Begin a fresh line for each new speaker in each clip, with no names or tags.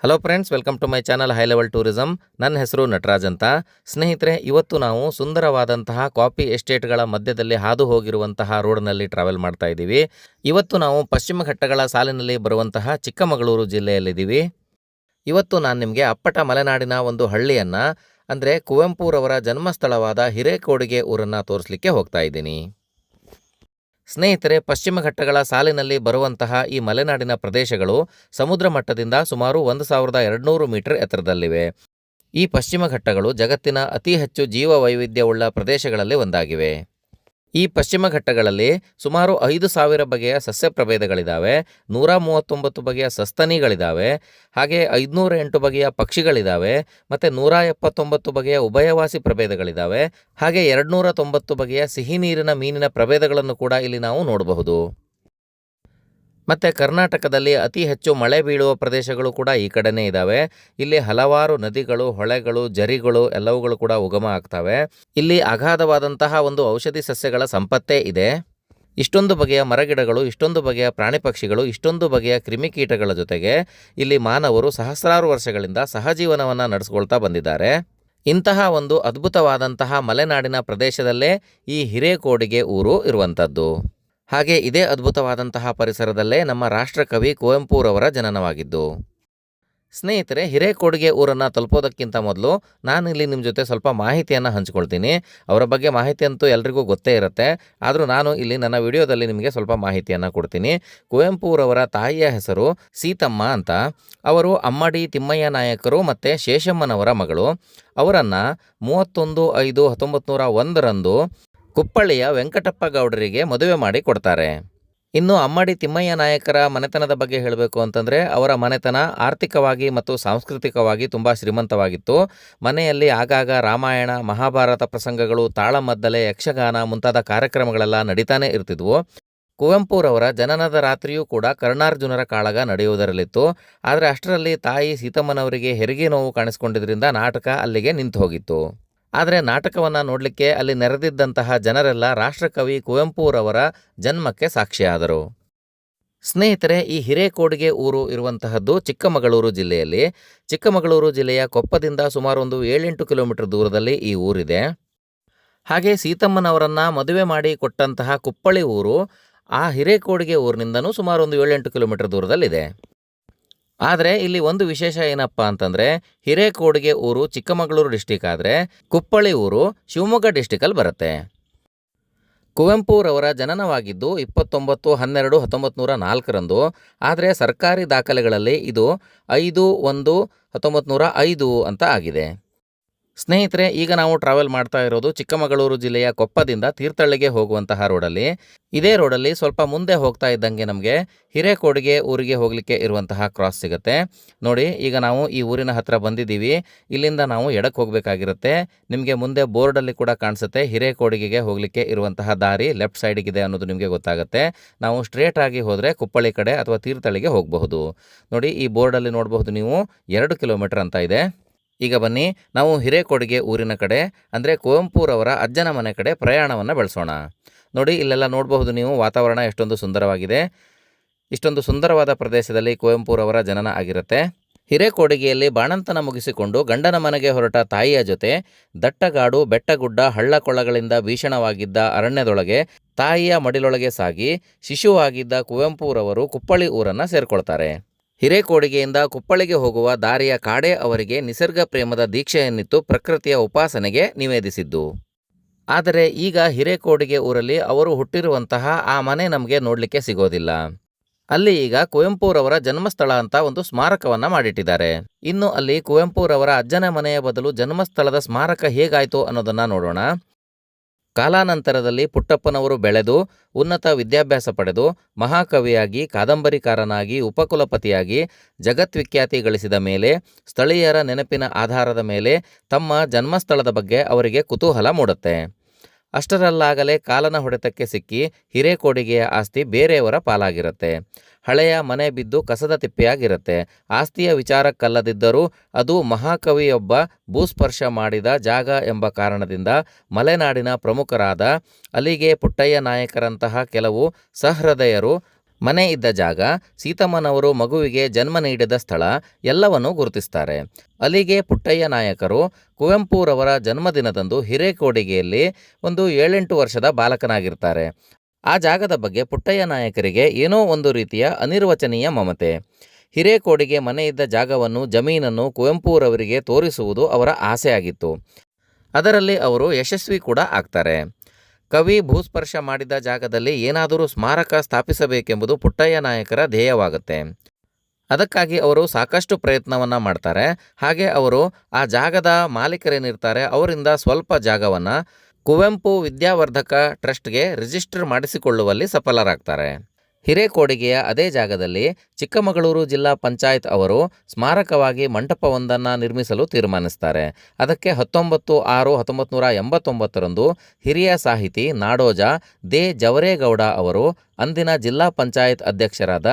Hello friends, welcome to my channel high level tourism. ನನ್ನ ಹೆಸರು ನಟರಾಜ್ ಅಂತ. ಸ್ನೇಹಿತರೆ, ಇವತ್ತು ನಾವು ಸುಂದರವಾದಂತಹ ಕಾಫಿ ಎಸ್ಟೇಟ್ಗಳ ಮಧ್ಯದಲ್ಲಿ ಹಾದು ಹೋಗಿರುವಂತಹ ರೋಡ್ನಲ್ಲಿ ಟ್ರಾವೆಲ್ ಮಾಡ್ತಾ ಇದ್ದೀವಿ. ಇವತ್ತು ನಾವು ಪಶ್ಚಿಮ ಘಟ್ಟಗಳ ಸಾಲಿನಲ್ಲಿ ಬರುವಂತಹ ಚಿಕ್ಕಮಗಳೂರು ಜಿಲ್ಲೆಯಲ್ಲಿದ್ದೀವಿ. ಇವತ್ತು ನಾನು ನಿಮಗೆ ಅಪ್ಪಟ ಮಲೆನಾಡಿನ ಒಂದು ಹಳ್ಳಿಯನ್ನು, ಅಂದರೆ ಕುವೆಂಪುರವರ ಜನ್ಮಸ್ಥಳವಾದ ಹಿರೇಕೊಡಿಗೆ ಊರನ್ನು ತೋರಿಸಲಿಕ್ಕೆ ಹೋಗ್ತಾ ಇದ್ದೀನಿ. ಸ್ನೇಹಿತರೆ, ಪಶ್ಚಿಮ ಘಟ್ಟಗಳ ಸಾಲಿನಲ್ಲಿ ಬರುವಂತಹ ಈ ಮಲೆನಾಡಿನ ಪ್ರದೇಶಗಳು ಸಮುದ್ರ ಮಟ್ಟದಿಂದ ಸುಮಾರು 1200 ಮೀಟರ್ ಎತ್ತರದಲ್ಲಿವೆ. ಈ ಪಶ್ಚಿಮ ಘಟ್ಟಗಳು ಜಗತ್ತಿನ ಅತಿ ಹೆಚ್ಚು ಜೀವ ವೈವಿಧ್ಯವುಳ್ಳ ಪ್ರದೇಶಗಳಲ್ಲಿ ಒಂದಾಗಿವೆ. ಈ ಪಶ್ಚಿಮ ಘಟ್ಟಗಳಲ್ಲಿ ಸುಮಾರು 5000 ಬಗೆಯ ಸಸ್ಯ ಪ್ರಭೇದಗಳಿದ್ದಾವೆ, 139 ಬಗೆಯ ಸಸ್ತನಿಗಳಿದ್ದಾವೆ, ಹಾಗೆ 508 ಬಗೆಯ ಪಕ್ಷಿಗಳಿದ್ದಾವೆ, ಮತ್ತು 179 ಬಗೆಯ ಉಭಯವಾಸಿ ಪ್ರಭೇದಗಳಿದ್ದಾವೆ, ಹಾಗೆ 290 ಬಗೆಯ ಸಿಹಿ ನೀರಿನ ಮೀನಿನ ಪ್ರಭೇದಗಳನ್ನು ಕೂಡ ಇಲ್ಲಿ ನಾವು ನೋಡಬಹುದು. ಮತ್ತು ಕರ್ನಾಟಕದಲ್ಲಿ ಅತಿ ಹೆಚ್ಚು ಮಳೆ ಬೀಳುವ ಪ್ರದೇಶಗಳು ಕೂಡ ಈ ಕಡೆನೇ ಇದ್ದಾವೆ. ಇಲ್ಲಿ ಹಲವಾರು ನದಿಗಳು, ಹೊಳೆಗಳು, ಜರಿಗಳು ಎಲ್ಲವುಗಳು ಕೂಡ ಉಗಮ ಆಗ್ತವೆ. ಇಲ್ಲಿ ಅಗಾಧವಾದಂತಹ ಒಂದು ಔಷಧಿ ಸಸ್ಯಗಳ ಸಂಪತ್ತೇ ಇದೆ. ಇಷ್ಟೊಂದು ಬಗೆಯ ಮರಗಿಡಗಳು, ಇಷ್ಟೊಂದು ಬಗೆಯ ಪ್ರಾಣಿ ಪಕ್ಷಿಗಳು, ಇಷ್ಟೊಂದು ಬಗೆಯ ಕ್ರಿಮಿಕೀಟಗಳ ಜೊತೆಗೆ ಇಲ್ಲಿ ಮಾನವರು ಸಹಸ್ರಾರು ವರ್ಷಗಳಿಂದ ಸಹಜೀವನವನ್ನು ನಡೆಸ್ಕೊಳ್ತಾ ಬಂದಿದ್ದಾರೆ. ಇಂತಹ ಒಂದು ಅದ್ಭುತವಾದಂತಹ ಮಲೆನಾಡಿನ ಪ್ರದೇಶದಲ್ಲೇ ಈ ಹಿರೇಕೊಡಿಗೆ ಊರು ಇರುವಂಥದ್ದು. ಹಾಗೆ ಇದೇ ಅದ್ಭುತವಾದಂತಹ ಪರಿಸರದಲ್ಲೇ ನಮ್ಮ ರಾಷ್ಟ್ರಕವಿ ಕುವೆಂಪುರವರ ಜನನವಾಗಿದ್ದು. ಸ್ನೇಹಿತರೆ, ಹಿರೇಕೊಡಿಗೆ ಊರನ್ನು ತಲುಪೋದಕ್ಕಿಂತ ಮೊದಲು ನಾನು ಇಲ್ಲಿ ನಿಮ್ಮ ಜೊತೆ ಸ್ವಲ್ಪ ಮಾಹಿತಿಯನ್ನು ಹಂಚ್ಕೊಳ್ತೀನಿ. ಅವರ ಬಗ್ಗೆ ಮಾಹಿತಿ ಅಂತೂ ಎಲ್ರಿಗೂ ಗೊತ್ತೇ ಇರುತ್ತೆ, ಆದರೂ ನಾನು ಇಲ್ಲಿ ನನ್ನ ವಿಡಿಯೋದಲ್ಲಿ ನಿಮಗೆ ಸ್ವಲ್ಪ ಮಾಹಿತಿಯನ್ನು ಕೊಡ್ತೀನಿ. ಕುವೆಂಪುರವರ ತಾಯಿಯ ಹೆಸರು ಸೀತಮ್ಮ ಅಂತ. ಅವರು ಅಮ್ಮಡಿ ತಿಮ್ಮಯ್ಯ ನಾಯಕರು ಮತ್ತು ಶೇಷಮ್ಮನವರ ಮಗಳು. ಅವರನ್ನು 31/5/1901 ಕುಪ್ಪಳ್ಳಿಯ ವೆಂಕಟಪ್ಪ ಗೌಡರಿಗೆ ಮದುವೆ ಮಾಡಿ ಕೊಡ್ತಾರೆ. ಇನ್ನು ಅಮ್ಮಡಿ ತಿಮ್ಮಯ್ಯ ನಾಯಕರ ಮನೆತನದ ಬಗ್ಗೆ ಹೇಳಬೇಕು ಅಂತಂದರೆ, ಅವರ ಮನೆತನ ಆರ್ಥಿಕವಾಗಿ ಮತ್ತು ಸಾಂಸ್ಕೃತಿಕವಾಗಿ ತುಂಬ ಶ್ರೀಮಂತವಾಗಿತ್ತು. ಮನೆಯಲ್ಲಿ ಆಗಾಗ ರಾಮಾಯಣ, ಮಹಾಭಾರತ ಪ್ರಸಂಗಗಳು, ತಾಳಮದ್ದಲೆ, ಯಕ್ಷಗಾನ ಮುಂತಾದ ಕಾರ್ಯಕ್ರಮಗಳೆಲ್ಲ ನಡೀತಾನೆ ಇರ್ತಿದ್ವು. ಕುವೆಂಪುರವರ ಜನನದ ರಾತ್ರಿಯೂ ಕೂಡ ಕರ್ಣಾರ್ಜುನರ ಕಾಳಗ ನಡೆಯುವುದರಲ್ಲಿತ್ತು. ಆದರೆ ಅಷ್ಟರಲ್ಲಿ ತಾಯಿ ಸೀತಮ್ಮನವರಿಗೆ ಹೆರಿಗೆ ನೋವು ಕಾಣಿಸ್ಕೊಂಡಿದ್ದರಿಂದ ನಾಟಕ ಅಲ್ಲಿಗೆ ನಿಂತು ಹೋಗಿತ್ತು. ಆದರೆ ನಾಟಕವನ್ನು ನೋಡಲಿಕ್ಕೆ ಅಲ್ಲಿ ನೆರೆದಿದ್ದಂತಹ ಜನರೆಲ್ಲ ರಾಷ್ಟ್ರಕವಿ ಕುವೆಂಪುರವರ ಜನ್ಮಕ್ಕೆ ಸಾಕ್ಷಿಯಾದರು. ಸ್ನೇಹಿತರೆ, ಈ ಹಿರೇಕೊಡಿಗೆ ಊರು ಇರುವಂತಹದ್ದು ಚಿಕ್ಕಮಗಳೂರು ಜಿಲ್ಲೆಯಲ್ಲಿ. ಚಿಕ್ಕಮಗಳೂರು ಜಿಲ್ಲೆಯ ಕೊಪ್ಪದಿಂದ ಸುಮಾರು ಒಂದು 7-8 ಕಿಲೋಮೀಟರ್ ದೂರದಲ್ಲಿ ಈ ಊರಿದೆ. ಹಾಗೆ ಸೀತಮ್ಮನವರನ್ನು ಮದುವೆ ಮಾಡಿ ಕೊಟ್ಟಂತಹ ಕುಪ್ಪಳ್ಳಿ ಊರು ಆ ಹಿರೇಕೊಡಿಗೆ ಊರಿನಿಂದನೂ ಸುಮಾರು ಒಂದು 7-8 ಕಿಲೋಮೀಟರ್ ದೂರದಲ್ಲಿದೆ. ಆದರೆ ಇಲ್ಲಿ ಒಂದು ವಿಶೇಷ ಏನಪ್ಪ ಅಂತಂದರೆ, ಹಿರೇಕೊಡಿಗೆ ಊರು ಚಿಕ್ಕಮಗಳೂರು ಡಿಸ್ಟಿಕ್ ಆದರೆ ಕುಪ್ಪಳ್ಳಿ ಊರು ಶಿವಮೊಗ್ಗ ಡಿಸ್ಟಿಕಲ್ಲಿ ಬರುತ್ತೆ. ಕುವೆಂಪುರವರ ಜನನವಾಗಿದ್ದು 29/12/1904 ಆದರೆ ಸರ್ಕಾರಿ ದಾಖಲೆಗಳಲ್ಲಿ ಇದು 5/1/1905 ಅಂತ ಆಗಿದೆ. ಸ್ನೇಹಿತರೆ, ಈಗ ನಾವು ಟ್ರಾವೆಲ್ ಮಾಡ್ತಾ ಇರೋದು ಚಿಕ್ಕಮಗಳೂರು ಜಿಲ್ಲೆಯ ಕೊಪ್ಪದಿಂದ ತೀರ್ಥಹಳ್ಳಿಗೆ ಹೋಗುವಂತಹ ರೋಡಲ್ಲಿ. ಇದೇ ರೋಡಲ್ಲಿ ಸ್ವಲ್ಪ ಮುಂದೆ ಹೋಗ್ತಾ ಇದ್ದಂಗೆ ನಮಗೆ ಹಿರೇಕೊಡಿಗೆ ಊರಿಗೆ ಹೋಗಲಿಕ್ಕೆ ಇರುವಂತಹ ಕ್ರಾಸ್ ಸಿಗುತ್ತೆ. ನೋಡಿ, ಈಗ ನಾವು ಈ ಊರಿನ ಹತ್ರ ಬಂದಿದ್ದೀವಿ. ಇಲ್ಲಿಂದ ನಾವು ಎಡಕ್ಕೆ ಹೋಗಬೇಕಾಗಿರುತ್ತೆ. ನಿಮಗೆ ಮುಂದೆ ಬೋರ್ಡಲ್ಲಿ ಕೂಡ ಕಾಣಿಸುತ್ತೆ ಹಿರೇಕೊಡಿಗೆಗೆ ಹೋಗಲಿಕ್ಕೆ ಇರುವಂತಹ ದಾರಿ ಲೆಫ್ಟ್ ಸೈಡಿಗಿದೆ ಅನ್ನೋದು ನಿಮಗೆ ಗೊತ್ತಾಗುತ್ತೆ. ನಾವು ಸ್ಟ್ರೇಟ್ ಆಗಿ ಹೋದರೆ ಕುಪ್ಪಳ್ಳಿ ಕಡೆ ಅಥವಾ ತೀರ್ಥಹಳ್ಳಿಗೆ ಹೋಗಬಹುದು. ನೋಡಿ, ಈ ಬೋರ್ಡಲ್ಲಿ ನೋಡಬಹುದು ನೀವು 2 ಕಿಲೋಮೀಟರ್ ಅಂತ ಇದೆ. ಈಗ ಬನ್ನಿ, ನಾವು ಹಿರೇಕೊಡಿಗೆ ಊರಿನ ಕಡೆ, ಅಂದರೆ ಕುವೆಂಪುರವರ ಅಜ್ಜನ ಮನೆ ಕಡೆ ಪ್ರಯಾಣವನ್ನು ಬೆಳೆಸೋಣ. ನೋಡಿ, ಇಲ್ಲೆಲ್ಲ ನೋಡಬಹುದು ನೀವು, ವಾತಾವರಣ ಎಷ್ಟೊಂದು ಸುಂದರವಾಗಿದೆ. ಇಷ್ಟೊಂದು ಸುಂದರವಾದ ಪ್ರದೇಶದಲ್ಲಿ ಕುವೆಂಪುರವರ ಜನನ ಆಗಿರುತ್ತೆ. ಹಿರೇಕೊಡಿಗೆಯಲ್ಲಿ ಬಾಣಂತನ ಮುಗಿಸಿಕೊಂಡು ಗಂಡನ ಮನೆಗೆ ಹೊರಟ ತಾಯಿಯ ಜೊತೆ ದಟ್ಟಗಾಡು, ಬೆಟ್ಟಗುಡ್ಡ, ಹಳ್ಳಕೊಳ್ಳಗಳಿಂದ ಭೀಷಣವಾಗಿದ್ದ ಅರಣ್ಯದೊಳಗೆ ತಾಯಿಯ ಮಡಿಲೊಳಗೆ ಸಾಗಿ ಶಿಶುವಾಗಿದ್ದ ಕುವೆಂಪುರವರು ಕುಪ್ಪಳ್ಳಿ ಊರನ್ನು ಸೇರಿಕೊಳ್ತಾರೆ. ಹಿರೇಕೊಡಿಗೆಯಿಂದ ಕುಪ್ಪಳ್ಳಿಗೆ ಹೋಗುವ ದಾರಿಯ ಕಾಡೆ ಅವರಿಗೆ ನಿಸರ್ಗ ಪ್ರೇಮದ ದೀಕ್ಷೆಯನ್ನಿತ್ತು ಪ್ರಕೃತಿಯ ಉಪಾಸನೆಗೆ ನಿವೇದಿಸಿದ್ದು. ಆದರೆ ಈಗ ಹಿರೇಕೊಡಿಗೆ ಊರಲ್ಲಿ ಅವರು ಹುಟ್ಟಿರುವಂತಹ ಆ ಮನೆ ನಮಗೆ ನೋಡಲಿಕ್ಕೆ ಸಿಗೋದಿಲ್ಲ. ಅಲ್ಲಿ ಈಗ ಕುವೆಂಪುರವರ ಜನ್ಮಸ್ಥಳ ಅಂತ ಒಂದು ಸ್ಮಾರಕವನ್ನು ಮಾಡಿಟ್ಟಿದ್ದಾರೆ. ಇನ್ನು ಅಲ್ಲಿ ಕುವೆಂಪುರವರ ಅಜ್ಜನ ಮನೆಯ ಬದಲು ಜನ್ಮಸ್ಥಳದ ಸ್ಮಾರಕ ಹೇಗಾಯಿತು ಅನ್ನೋದನ್ನು ನೋಡೋಣ. ಕಾಲಾನಂತರದಲ್ಲಿ ಪುಟ್ಟಪ್ಪನವರು ಬೆಳೆದು ಉನ್ನತ ವಿದ್ಯಾಭ್ಯಾಸ ಪಡೆದು ಮಹಾಕವಿಯಾಗಿ, ಕಾದಂಬರಿಕಾರನಾಗಿ, ಉಪಕುಲಪತಿಯಾಗಿ ಜಗದ್ವಿಖ್ಯಾತಿ ಗಳಿಸಿದ ಮೇಲೆ ಸ್ಥಳೀಯರ ನೆನಪಿನ ಆಧಾರದ ಮೇಲೆ ತಮ್ಮ ಜನ್ಮಸ್ಥಳದ ಬಗ್ಗೆ ಅವರಿಗೆ ಕುತೂಹಲ ಮೂಡುತ್ತೆ. ಅಷ್ಟರಲ್ಲಾಗಲೇ ಕಾಲನ ಹೊಡೆತಕ್ಕೆ ಸಿಕ್ಕಿ ಹಿರೇಕೊಡಿಗೆಯ ಆಸ್ತಿ ಬೇರೆಯವರ ಪಾಲಾಗಿರುತ್ತೆ. ಹಳೆಯ ಮನೆ ಬಿದ್ದು ಕಸದ ತಿಪ್ಪೆಯಾಗಿರುತ್ತೆ. ಆಸ್ತಿಯ ವಿಚಾರಕ್ಕಲ್ಲದಿದ್ದರೂ ಅದು ಮಹಾಕವಿಯೊಬ್ಬ ಭೂಸ್ಪರ್ಶ ಮಾಡಿದ ಜಾಗ ಎಂಬ ಕಾರಣದಿಂದ ಮಲೆನಾಡಿನ ಪ್ರಮುಖರಾದ ಅಲಿಗೆ ಪುಟ್ಟಯ್ಯ ನಾಯಕರಂತಹ ಕೆಲವು ಸಹೃದಯರು ಮನೆ ಇದ್ದ ಜಾಗ, ಸೀತಮ್ಮನವರು ಮಗುವಿಗೆ ಜನ್ಮ ನೀಡಿದ ಸ್ಥಳ ಎಲ್ಲವನ್ನೂ ಗುರುತಿಸ್ತಾರೆ. ಅಲ್ಲಿಗೆ ಪುಟ್ಟಯ್ಯ ನಾಯಕರು ಕುವೆಂಪುರವರ ಜನ್ಮದಿನದಂದು ಹಿರೇಕೊಡಿಗೆಯಲ್ಲಿ ಒಂದು 7-8 ವರ್ಷದ ಬಾಲಕನಾಗಿರ್ತಾರೆ. ಆ ಜಾಗದ ಬಗ್ಗೆ ಪುಟ್ಟಯ್ಯ ನಾಯಕರಿಗೆ ಏನೋ ಒಂದು ರೀತಿಯ ಅನಿರ್ವಚನೀಯ ಮಮತೆ. ಹಿರೇಕೊಡಿಗೆ ಮನೆ ಇದ್ದ ಜಾಗವನ್ನು, ಜಮೀನನ್ನು ಕುವೆಂಪುರವರಿಗೆ ತೋರಿಸುವುದು ಅವರ ಆಸೆಯಾಗಿತ್ತು. ಅದರಲ್ಲಿ ಅವರು ಯಶಸ್ವಿ ಕೂಡ ಆಗ್ತಾರೆ. ಕವಿ ಭೂಸ್ಪರ್ಶ ಮಾಡಿದ ಜಾಗದಲ್ಲಿ ಏನಾದರೂ ಸ್ಮಾರಕ ಸ್ಥಾಪಿಸಬೇಕೆಂಬುದು ಪುಟ್ಟಯ್ಯ ನಾಯಕರ ಧ್ಯೇಯವಾಗುತ್ತೆ. ಅದಕ್ಕಾಗಿ ಅವರು ಸಾಕಷ್ಟು ಪ್ರಯತ್ನವನ್ನು ಮಾಡ್ತಾರೆ. ಹಾಗೆ ಅವರು ಆ ಜಾಗದ ಮಾಲೀಕರೇನಿರ್ತಾರೆ ಅವರಿಂದ ಸ್ವಲ್ಪ ಜಾಗವನ್ನು ಕುವೆಂಪು ವಿದ್ಯಾವರ್ಧಕ ಟ್ರಸ್ಟ್ಗೆ ರಿಜಿಸ್ಟರ್ ಮಾಡಿಸಿಕೊಳ್ಳುವಲ್ಲಿ ಸಫಲರಾಗ್ತಾರೆ. ಹಿರೇಕೊಡಿಗೆಯ ಅದೇ ಜಾಗದಲ್ಲಿ ಚಿಕ್ಕಮಗಳೂರು ಜಿಲ್ಲಾ ಪಂಚಾಯತ್ ಅವರು ಸ್ಮಾರಕವಾಗಿ ಮಂಟಪವೊಂದನ್ನು ನಿರ್ಮಿಸಲು ತೀರ್ಮಾನಿಸ್ತಾರೆ. ಅದಕ್ಕೆ 19/6/1989 ಹಿರಿಯ ಸಾಹಿತಿ ನಾಡೋಜ ದೇ ಜವರೇಗೌಡ ಅವರು ಅಂದಿನ ಜಿಲ್ಲಾ ಪಂಚಾಯತ್ ಅಧ್ಯಕ್ಷರಾದ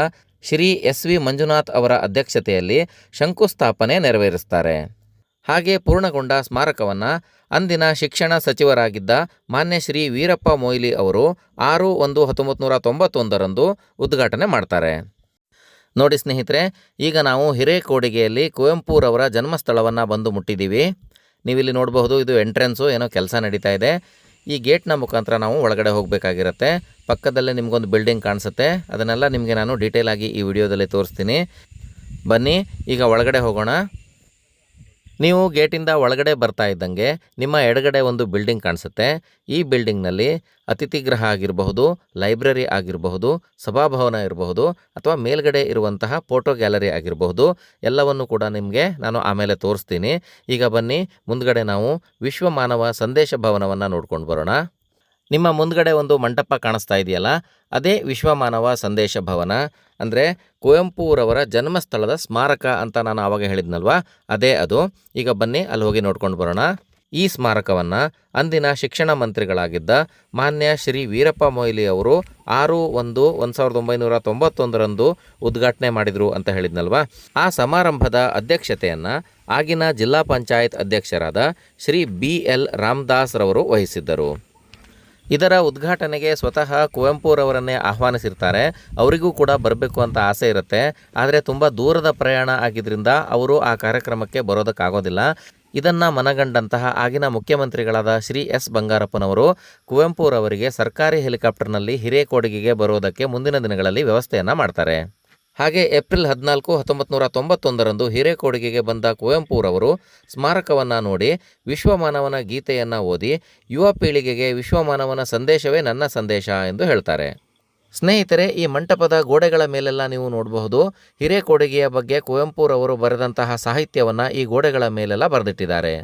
ಶ್ರೀ SV ಮಂಜುನಾಥ್ ಅವರ ಅಧ್ಯಕ್ಷತೆಯಲ್ಲಿ ಶಂಕುಸ್ಥಾಪನೆ ನೆರವೇರಿಸ್ತಾರೆ. ಹಾಗೆ ಪೂರ್ಣಗೊಂಡ ಸ್ಮಾರಕವನ್ನು ಅಂದಿನ ಶಿಕ್ಷಣ ಸಚಿವರಾಗಿದ್ದ ಮಾನ್ಯ ಶ್ರೀ ವೀರಪ್ಪ ಮೊಯ್ಲಿ ಅವರು 6/1/1991 ಉದ್ಘಾಟನೆ ಮಾಡ್ತಾರೆ. ನೋಡಿ ಸ್ನೇಹಿತರೆ, ಈಗ ನಾವು ಹಿರೇಕೊಡಿಗೆಯಲ್ಲಿ ಕುವೆಂಪುರವರ ಜನ್ಮಸ್ಥಳವನ್ನು ಬಂದು ಮುಟ್ಟಿದ್ದೀವಿ. ನೀವಿಲ್ಲಿ ನೋಡಬಹುದು, ಇದು ಎಂಟ್ರೆನ್ಸು, ಏನೋ ಕೆಲಸ ನಡೀತಾ ಇದೆ. ಈ ಗೇಟ್ನ ಮುಖಾಂತರ ನಾವು ಒಳಗಡೆ ಹೋಗಬೇಕಾಗಿರುತ್ತೆ. ಪಕ್ಕದಲ್ಲೇ ನಿಮಗೊಂದು ಬಿಲ್ಡಿಂಗ್ ಕಾಣಿಸುತ್ತೆ. ಅದನ್ನೆಲ್ಲ ನಿಮಗೆ ನಾನು ಡೀಟೇಲ್ ಆಗಿ ಈ ವಿಡಿಯೋದಲ್ಲಿ ತೋರಿಸ್ತೀನಿ. ಬನ್ನಿ ಈಗ ಒಳಗಡೆ ಹೋಗೋಣ. ನೀವು ಗೇಟಿಂದ ಒಳಗಡೆ ಬರ್ತಾ ಇದ್ದಂಗೆ ನಿಮ್ಮ ಎಡಗಡೆ ಒಂದು ಬಿಲ್ಡಿಂಗ್ ಕಾಣಿಸುತ್ತೆ. ಈ ಬಿಲ್ಡಿಂಗ್ನಲ್ಲಿ ಅತಿಥಿಗೃಹ ಆಗಿರಬಹುದು, ಲೈಬ್ರರಿ ಆಗಿರಬಹುದು, ಸಭಾಭವನ ಇರಬಹುದು, ಅಥವಾ ಮೇಲ್ಗಡೆ ಇರುವಂತಹ ಫೋಟೋ ಗ್ಯಾಲರಿ ಆಗಿರಬಹುದು. ಎಲ್ಲವನ್ನು ಕೂಡ ನಿಮಗೆ ನಾನು ಆಮೇಲೆ ತೋರಿಸ್ತೀನಿ. ಈಗ ಬನ್ನಿ ಮುಂದ್ಗಡೆ ನಾವು ವಿಶ್ವ ಮಾನವ ಸಂದೇಶ ಭವನವನ್ನು ನೋಡ್ಕೊಂಡು ಬರೋಣ. ನಿಮ್ಮ ಮುಂದ್ಗಡೆ ಒಂದು ಮಂಟಪ ಕಾಣಿಸ್ತಾ ಇದೆಯಲ್ಲ, ಅದೇ ವಿಶ್ವಮಾನವ ಸಂದೇಶ ಭವನ. ಅಂದರೆ ಕುವೆಂಪುರವರ ಜನ್ಮಸ್ಥಳದ ಸ್ಮಾರಕ ಅಂತ ನಾನು ಆವಾಗ ಹೇಳಿದ್ನಲ್ವ, ಅದೇ ಅದು. ಈಗ ಬನ್ನಿ ಅಲ್ಲಿ ಹೋಗಿ ನೋಡ್ಕೊಂಡು ಬರೋಣ. ಈ ಸ್ಮಾರಕವನ್ನು ಅಂದಿನ ಶಿಕ್ಷಣ ಮಂತ್ರಿಗಳಾಗಿದ್ದ ಮಾನ್ಯ ಶ್ರೀ ವೀರಪ್ಪ ಮೊಯ್ಲಿ ಅವರು 6/1/1991 ಉದ್ಘಾಟನೆ ಮಾಡಿದರು ಅಂತ ಹೇಳಿದ್ನಲ್ವ. ಆ ಸಮಾರಂಭದ ಅಧ್ಯಕ್ಷತೆಯನ್ನು ಆಗಿನ ಜಿಲ್ಲಾ ಪಂಚಾಯತ್ ಅಧ್ಯಕ್ಷರಾದ ಶ್ರೀ BL ರಾಮದಾಸ್ ರವರು ವಹಿಸಿದ್ದರು. ಇದರ ಉದ್ಘಾಟನೆಗೆ ಸ್ವತಃ ಕುವೆಂಪುರವರನ್ನೇ ಆಹ್ವಾನಿಸಿರ್ತಾರೆ. ಅವರಿಗೂ ಕೂಡ ಬರಬೇಕು ಅಂತ ಆಸೆ ಇರುತ್ತೆ. ಆದರೆ ತುಂಬ ದೂರದ ಪ್ರಯಾಣ ಆಗಿದ್ದರಿಂದ ಅವರು ಆ ಕಾರ್ಯಕ್ರಮಕ್ಕೆ ಬರೋದಕ್ಕಾಗೋದಿಲ್ಲ. ಇದನ್ನು ಮನಗಂಡಂತಹ ಆಗಿನ ಮುಖ್ಯಮಂತ್ರಿಗಳಾದ ಶ್ರೀ S ಬಂಗಾರಪ್ಪನವರು ಕುವೆಂಪುರವರಿಗೆ ಸರ್ಕಾರಿ ಹೆಲಿಕಾಪ್ಟರ್ನಲ್ಲಿ ಹಿರೇಕೊಡಿಗೆಗೆ ಬರೋದಕ್ಕೆ ಮುಂದಿನ ದಿನಗಳಲ್ಲಿ ವ್ಯವಸ್ಥೆಯನ್ನು ಮಾಡ್ತಾರೆ. ಹಾಗೆ ಏಪ್ರಿಲ್ 14, 1991 ಹಿರೇಕೊಡಿಗೆಗೆ ಬಂದ ಕುವೆಂಪುರವರು ಸ್ಮಾರಕವನ್ನು ನೋಡಿ ವಿಶ್ವಮಾನವನ ಗೀತೆಯನ್ನು ಓದಿ ಯುವ ಪೀಳಿಗೆಗೆ ವಿಶ್ವಮಾನವನ ಸಂದೇಶವೇ ನನ್ನ ಸಂದೇಶ ಎಂದು ಹೇಳ್ತಾರೆ. ಸ್ನೇಹಿತರೆ, ಈ ಮಂಟಪದ ಗೋಡೆಗಳ ಮೇಲೆಲ್ಲ ನೀವು ನೋಡಬಹುದು, ಹಿರೇಕೊಡಿಗೆಯ ಬಗ್ಗೆ ಕುವೆಂಪುರವರು ಬರೆದಂತಹ ಸಾಹಿತ್ಯವನ್ನು ಈ ಗೋಡೆಗಳ ಮೇಲೆಲ್ಲ ಬರೆದಿಟ್ಟಿದ್ದಾರೆ.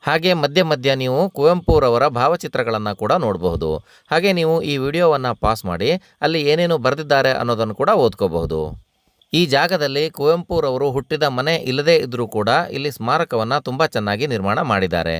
ಹಾಗೆ ಮಧ್ಯ ಮಧ್ಯ ನೀವು ಕುವೆಂಪುರವರ ಭಾವಚಿತ್ರಗಳನ್ನು ಕೂಡ ನೋಡಬಹುದು. ಹಾಗೆ ನೀವು ಈ ವಿಡಿಯೋವನ್ನು ಪಾಸ್ ಮಾಡಿ ಅಲ್ಲಿ ಏನೇನು ಬರೆದಿದ್ದಾರೆ ಅನ್ನೋದನ್ನು ಕೂಡ ಓದ್ಕೋಬಹುದು. ಈ ಜಾಗದಲ್ಲಿ ಕುವೆಂಪುರವರು ಹುಟ್ಟಿದ ಮನೆ ಇಲ್ಲದೇ ಇದ್ದರೂ ಕೂಡ ಇಲ್ಲಿ ಸ್ಮಾರಕವನ್ನು ತುಂಬ ಚೆನ್ನಾಗಿ ನಿರ್ಮಾಣ ಮಾಡಿದ್ದಾರೆ.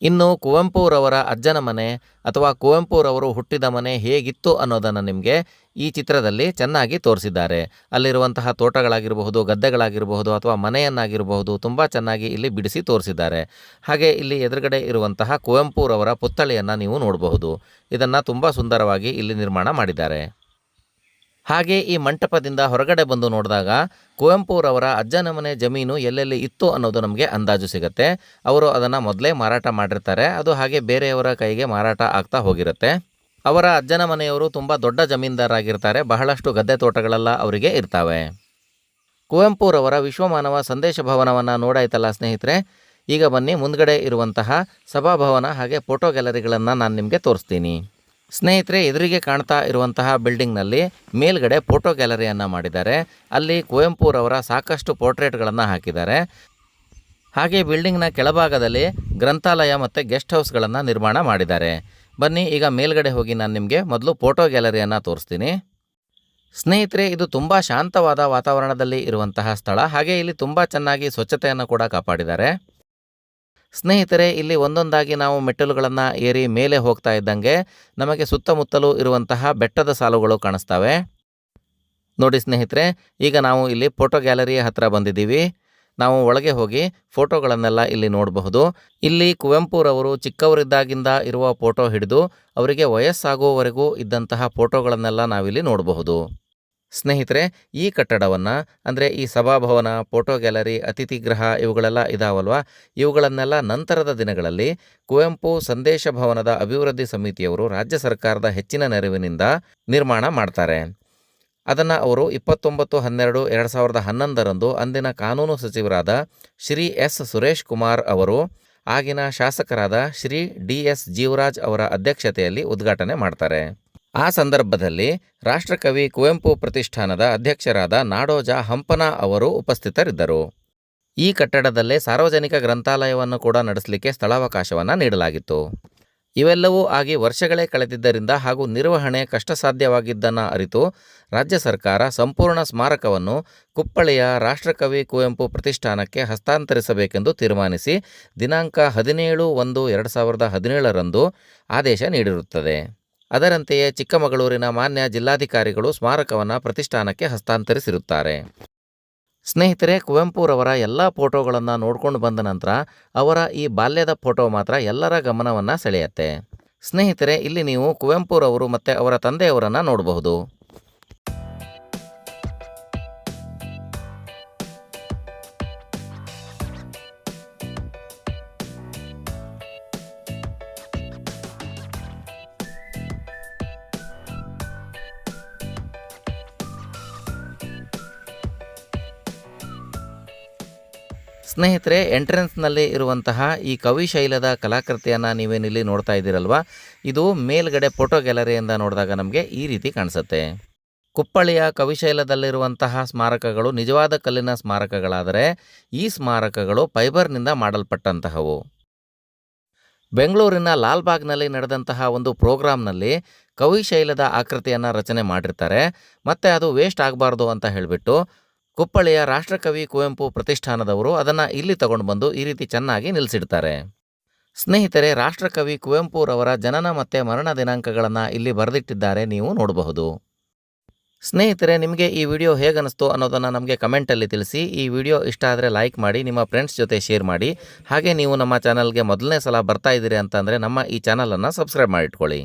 ಇನ್ನು ಕುವೆಂಪುರವರ ಅಜ್ಜನ ಮನೆ ಅಥವಾ ಕುವೆಂಪುರವರು ಹುಟ್ಟಿದ ಮನೆ ಹೇಗಿತ್ತು ಅನ್ನೋದನ್ನು ನಿಮಗೆ ಈ ಚಿತ್ರದಲ್ಲಿ ಚೆನ್ನಾಗಿ ತೋರಿಸಿದ್ದಾರೆ. ಅಲ್ಲಿರುವಂತಹ ತೋಟಗಳಾಗಿರಬಹುದು, ಗದ್ದೆಗಳಾಗಿರಬಹುದು, ಅಥವಾ ಮನೆಯನ್ನಾಗಿರಬಹುದು ತುಂಬ ಚೆನ್ನಾಗಿ ಇಲ್ಲಿ ಬಿಡಿಸಿ ತೋರಿಸಿದ್ದಾರೆ. ಹಾಗೆ ಇಲ್ಲಿ ಎದುರುಗಡೆ ಇರುವಂತಹ ಕುವೆಂಪುರವರ ಪುತ್ಥಳಿಯನ್ನು ನೀವು ನೋಡಬಹುದು. ಇದನ್ನು ತುಂಬ ಸುಂದರವಾಗಿ ಇಲ್ಲಿ ನಿರ್ಮಾಣ ಮಾಡಿದ್ದಾರೆ. ಹಾಗೆ ಈ ಮಂಟಪದಿಂದ ಹೊರಗಡೆ ಬಂದು ನೋಡಿದಾಗ ಕುವೆಂಪುರವರ ಅಜ್ಜನ ಮನೆ ಜಮೀನು ಎಲ್ಲೆಲ್ಲಿ ಇತ್ತು ಅನ್ನೋದು ನಮಗೆ ಅಂದಾಜು ಸಿಗುತ್ತೆ. ಅವರು ಅದನ್ನು ಮೊದಲೇ ಮಾರಾಟ ಮಾಡಿರ್ತಾರೆ. ಅದು ಹಾಗೆ ಬೇರೆಯವರ ಕೈಗೆ ಮಾರಾಟ ಆಗ್ತಾ ಹೋಗಿರುತ್ತೆ. ಅವರ ಅಜ್ಜನ ಮನೆಯವರು ತುಂಬ ದೊಡ್ಡ ಜಮೀನ್ದಾರಾಗಿರ್ತಾರೆ. ಬಹಳಷ್ಟು ಗದ್ದೆ ತೋಟಗಳೆಲ್ಲ ಅವರಿಗೆ ಇರ್ತವೆ. ಕುವೆಂಪುರವರ ವಿಶ್ವಮಾನವ ಸಂದೇಶ ಭವನವನ್ನು ನೋಡಾಯ್ತಲ್ಲ ಸ್ನೇಹಿತರೆ. ಈಗ ಬನ್ನಿ ಮುಂದ್ಗಡೆ ಇರುವಂತಹ ಸಭಾಭವನ ಹಾಗೆ ಫೋಟೋ ಗ್ಯಾಲರಿಗಳನ್ನು ನಾನು ನಿಮಗೆ ತೋರಿಸ್ತೀನಿ. ಸ್ನೇಹಿತರೆ, ಎದುರಿಗೆ ಕಾಣ್ತಾ ಇರುವಂತಹ ಬಿಲ್ಡಿಂಗ್ನಲ್ಲಿ ಮೇಲ್ಗಡೆ ಫೋಟೋ ಗ್ಯಾಲರಿಯನ್ನು ಮಾಡಿದ್ದಾರೆ. ಅಲ್ಲಿ ಕುವೆಂಪುರವರ ಸಾಕಷ್ಟು ಪೋರ್ಟ್ರೇಟ್ಗಳನ್ನು ಹಾಕಿದ್ದಾರೆ. ಹಾಗೆ ಬಿಲ್ಡಿಂಗ್ನ ಕೆಳಭಾಗದಲ್ಲಿ ಗ್ರಂಥಾಲಯ ಮತ್ತು ಗೆಸ್ಟ್ ಹೌಸ್ಗಳನ್ನು ನಿರ್ಮಾಣ ಮಾಡಿದ್ದಾರೆ. ಬನ್ನಿ ಈಗ ಮೇಲ್ಗಡೆ ಹೋಗಿ ನಾನು ನಿಮಗೆ ಮೊದಲು ಫೋಟೋ ಗ್ಯಾಲರಿಯನ್ನು ತೋರಿಸ್ತೀನಿ. ಸ್ನೇಹಿತರೆ, ಇದು ತುಂಬ ಶಾಂತವಾದ ವಾತಾವರಣದಲ್ಲಿ ಇರುವಂತಹ ಸ್ಥಳ. ಹಾಗೆ ಇಲ್ಲಿ ತುಂಬ ಚೆನ್ನಾಗಿ ಸ್ವಚ್ಛತೆಯನ್ನು ಕೂಡ ಕಾಪಾಡಿದ್ದಾರೆ. ಸ್ನೇಹಿತರೆ, ಇಲ್ಲಿ ಒಂದೊಂದಾಗಿ ನಾವು ಮೆಟ್ಟಿಲುಗಳನ್ನು ಏರಿ ಮೇಲೆ ಹೋಗ್ತಾ ಇದ್ದಂಗೆ ನಮಗೆ ಸುತ್ತಮುತ್ತಲೂ ಇರುವಂತಹ ಬೆಟ್ಟದ ಸಾಲುಗಳು ಕಾಣಿಸ್ತವೆ. ನೋಡಿ ಸ್ನೇಹಿತರೆ, ಈಗ ನಾವು ಇಲ್ಲಿ ಫೋಟೋ ಗ್ಯಾಲರಿಯ ಹತ್ತಿರ ಬಂದಿದ್ದೀವಿ. ನಾವು ಒಳಗೆ ಹೋಗಿ ಫೋಟೋಗಳನ್ನೆಲ್ಲ ಇಲ್ಲಿ ನೋಡಬಹುದು. ಇಲ್ಲಿ ಕುವೆಂಪುರವರು ಚಿಕ್ಕವರಿದ್ದಾಗಿಂದ ಇರುವ ಫೋಟೋ ಹಿಡಿದು ಅವರಿಗೆ ವಯಸ್ಸಾಗುವವರೆಗೂ ಇದ್ದಂತಹ ಫೋಟೋಗಳನ್ನೆಲ್ಲ ನಾವಿಲ್ಲಿ ನೋಡಬಹುದು. ಸ್ನೇಹಿತರೆ, ಈ ಕಟ್ಟಡವನ್ನು ಅಂದರೆ ಈ ಸಭಾಭವನ, ಫೋಟೋ ಗ್ಯಾಲರಿ, ಅತಿಥಿ ಗೃಹ ಇವುಗಳೆಲ್ಲ ಇದಾವಲ್ವ, ಇವುಗಳನ್ನೆಲ್ಲ ನಂತರದ ದಿನಗಳಲ್ಲಿ ಕುವೆಂಪು ಸಂದೇಶ ಭವನದ ಅಭಿವೃದ್ಧಿ ಸಮಿತಿಯವರು ರಾಜ್ಯ ಸರ್ಕಾರದ ಹೆಚ್ಚಿನ ನೆರವಿನಿಂದ ನಿರ್ಮಾಣ ಮಾಡ್ತಾರೆ. ಅದನ್ನು ಅವರು 29/12/2011 ಅಂದಿನ ಕಾನೂನು ಸಚಿವರಾದ ಶ್ರೀ ಎಸ್ ಸುರೇಶ್ ಕುಮಾರ್ ಅವರು ಆಗಿನ ಶಾಸಕರಾದ ಶ್ರೀ DS ಜೀವರಾಜ್ ಅವರ ಅಧ್ಯಕ್ಷತೆಯಲ್ಲಿ ಉದ್ಘಾಟನೆ ಮಾಡ್ತಾರೆ. ಆ ಸಂದರ್ಭದಲ್ಲಿ ರಾಷ್ಟ್ರಕವಿ ಕುವೆಂಪು ಪ್ರತಿಷ್ಠಾನದ ಅಧ್ಯಕ್ಷರಾದ ನಾಡೋಜ ಹಂಪನ ಅವರು ಉಪಸ್ಥಿತರಿದ್ದರು. ಈ ಕಟ್ಟಡದಲ್ಲೇ ಸಾರ್ವಜನಿಕ ಗ್ರಂಥಾಲಯವನ್ನು ಕೂಡ ನಡೆಸಲಿಕ್ಕೆ ಸ್ಥಳಾವಕಾಶವನ್ನು ನೀಡಲಾಗಿತ್ತು. ಇವೆಲ್ಲವೂ ಆಗಿ ವರ್ಷಗಳೇ ಕಳೆದಿದ್ದರಿಂದ ಹಾಗೂ ನಿರ್ವಹಣೆ ಕಷ್ಟಸಾಧ್ಯವಾಗಿದ್ದನ್ನು ಅರಿತು ರಾಜ್ಯ ಸರ್ಕಾರ ಸಂಪೂರ್ಣ ಸ್ಮಾರಕವನ್ನು ಕುಪ್ಪಳಿಯ ರಾಷ್ಟ್ರಕವಿ ಕುವೆಂಪು ಪ್ರತಿಷ್ಠಾನಕ್ಕೆ ಹಸ್ತಾಂತರಿಸಬೇಕೆಂದು ತೀರ್ಮಾನಿಸಿ ದಿನಾಂಕ 17/1/2017 ಆದೇಶ ನೀಡಿರುತ್ತದೆ. ಅದರಂತೆಯೇ ಚಿಕ್ಕಮಗಳೂರಿನ ಮಾನ್ಯ ಜಿಲ್ಲಾಧಿಕಾರಿಗಳು ಸ್ಮಾರಕವನ್ನು ಪ್ರತಿಷ್ಠಾನಕ್ಕೆ ಹಸ್ತಾಂತರಿಸಿರುತ್ತಾರೆ. ಸ್ನೇಹಿತರೆ, ಕುವೆಂಪುರವರ ಎಲ್ಲ ಫೋಟೋಗಳನ್ನು ನೋಡ್ಕೊಂಡು ಬಂದ ನಂತರ ಅವರ ಈ ಬಾಲ್ಯದ ಫೋಟೋ ಮಾತ್ರ ಎಲ್ಲರ ಗಮನವನ್ನು ಸೆಳೆಯುತ್ತೆ. ಸ್ನೇಹಿತರೆ, ಇಲ್ಲಿ ನೀವು ಕುವೆಂಪುರವರು ಮತ್ತು ಅವರ ತಂದೆಯವರನ್ನು ನೋಡಬಹುದು. ಸ್ನೇಹಿತರೆ, ಎಂಟ್ರೆನ್ಸ್ನಲ್ಲಿ ಇರುವಂತಹ ಈ ಕವಿಶೈಲದ ಕಲಾಕೃತಿಯನ್ನು ನೀವೇನಿಲ್ಲಿ ನೋಡ್ತಾ ಇದ್ದೀರಲ್ವ, ಇದು ಮೇಲ್ಗಡೆ ಫೋಟೋ ಗ್ಯಾಲರಿಯಿಂದ ನೋಡಿದಾಗ ನಮಗೆ ಈ ರೀತಿ ಕಾಣಿಸುತ್ತೆ. ಕುಪ್ಪಳಿಯ ಕವಿಶೈಲದಲ್ಲಿರುವಂತಹ ಸ್ಮಾರಕಗಳು ನಿಜವಾದ ಕಲ್ಲಿನ ಸ್ಮಾರಕಗಳಾದರೆ ಈ ಸ್ಮಾರಕಗಳು ಫೈಬರ್ನಿಂದ ಮಾಡಲ್ಪಟ್ಟಂತಹವು. ಬೆಂಗಳೂರಿನ ಲಾಲ್ಬಾಗ್ನಲ್ಲಿ ನಡೆದಂತಹ ಒಂದು ಪ್ರೋಗ್ರಾಮ್ನಲ್ಲಿ ಕವಿಶೈಲದ ಆಕೃತಿಯನ್ನು ರಚನೆ ಮಾಡಿರ್ತಾರೆ. ಮತ್ತು ಅದು ವೇಸ್ಟ್ ಆಗಬಾರ್ದು ಅಂತ ಹೇಳಿಬಿಟ್ಟು ಕುಪ್ಪಳಿಯ ರಾಷ್ಟ್ರಕವಿ ಕುವೆಂಪು ಪ್ರತಿಷ್ಠಾನದವರು ಅದನ್ನು ಇಲ್ಲಿ ತಗೊಂಡು ಬಂದು ಈ ರೀತಿ ಚೆನ್ನಾಗಿ ನಿಲ್ಲಿಸಿಡ್ತಾರೆ. ಸ್ನೇಹಿತರೆ, ರಾಷ್ಟ್ರಕವಿ ಕುವೆಂಪುರವರ ಜನನ ಮತ್ತು ಮರಣ ದಿನಾಂಕಗಳನ್ನು ಇಲ್ಲಿ ಬರೆದಿಟ್ಟಿದ್ದಾರೆ, ನೀವು ನೋಡಬಹುದು. ಸ್ನೇಹಿತರೆ, ನಿಮಗೆ ಈ ವಿಡಿಯೋ ಹೇಗನ್ನಿಸ್ತು ಅನ್ನೋದನ್ನು ನಮಗೆ ಕಮೆಂಟಲ್ಲಿ ತಿಳಿಸಿ. ಈ ವಿಡಿಯೋ ಇಷ್ಟ ಆದರೆ ಲೈಕ್ ಮಾಡಿ, ನಿಮ್ಮ ಫ್ರೆಂಡ್ಸ್ ಜೊತೆ ಶೇರ್ ಮಾಡಿ. ಹಾಗೆ ನೀವು ನಮ್ಮ ಚಾನಲ್ಗೆ ಮೊದಲನೇ ಸಲ ಬರ್ತಾ ಇದ್ದೀರಿ ಅಂತಂದರೆ ನಮ್ಮ ಈ ಚಾನಲನ್ನು ಸಬ್ಸ್ಕ್ರೈಬ್ ಮಾಡಿಟ್ಕೊಳ್ಳಿ.